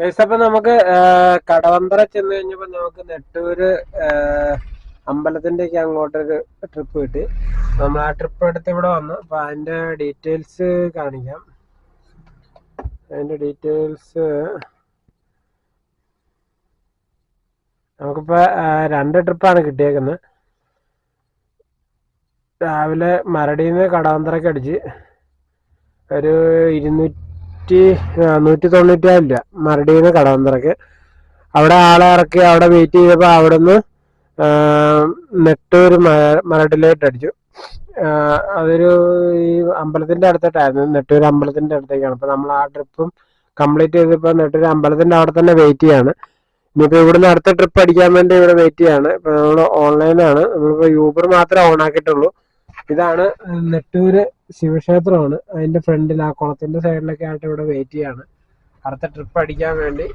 അപ്പൊ നമുക്ക് കടവന്തറ ചെന്ന് കഴിഞ്ഞപ്പോ നമുക്ക് നെട്ടൂര് അമ്പലത്തിന്റെയൊക്കെ അങ്ങോട്ടൊരു ട്രിപ്പ് കിട്ടി. നമ്മൾ ആ ട്രിപ്പ് എടുത്ത് ഇവിടെ വന്നു. അപ്പൊ അതിന്റെ ഡീറ്റെയിൽസ് കാണിക്കാം. അതിന്റെ ഡീറ്റെയിൽസ് നമുക്കിപ്പോ 2 ട്രിപ്പാണ് കിട്ടിയേക്കുന്നത്. രാവിലെ മരടിന്ന് കടവന്തറയ്ക്ക് അടിച്ച് ഒരു 190 രൂപ മരടിന്ന് കടവന്തറയ്ക്ക്. അവിടെ ആളെ ഇറക്കി അവിടെ വെയിറ്റ് ചെയ്തപ്പോ അവിടുന്ന് നെട്ടൂര് മരടിലോട്ട് അടിച്ചു. അതൊരു ഈ അമ്പലത്തിന്റെ അടുത്തായിട്ടായിരുന്നു, നെട്ടൂര് അമ്പലത്തിന്റെ അടുത്തേക്കാണ്. അപ്പൊ നമ്മൾ ആ ട്രിപ്പും കംപ്ലീറ്റ് ചെയ്തപ്പോ നെട്ടൂര് അമ്പലത്തിന്റെ അവിടെ തന്നെ വെയിറ്റ് ചെയ്യാണ്. ഇനിയിപ്പോ ഇവിടുന്ന് അടുത്ത ട്രിപ്പ് അടിക്കാൻ വേണ്ടി ഇവിടെ വെയിറ്റ് ചെയ്യാണ്. ഇപ്പൊ നമ്മൾ ഓൺലൈനാണ്, നമ്മളിപ്പോ യൂബർ മാത്രമേ ഓൺ ആക്കിയിട്ടുള്ളൂ. ഇതാണ് നെട്ടൂര് ശിവക്ഷേത്രമാണ്. അതിന്റെ ഫ്രണ്ടിൽ ആ കുളത്തിന്റെ സൈഡിലൊക്കെ ആയിട്ട് ഇവിടെ വെയിറ്റ് ചെയ്യാണ് അടുത്ത ട്രിപ്പ് അടിക്കാൻ വേണ്ടി.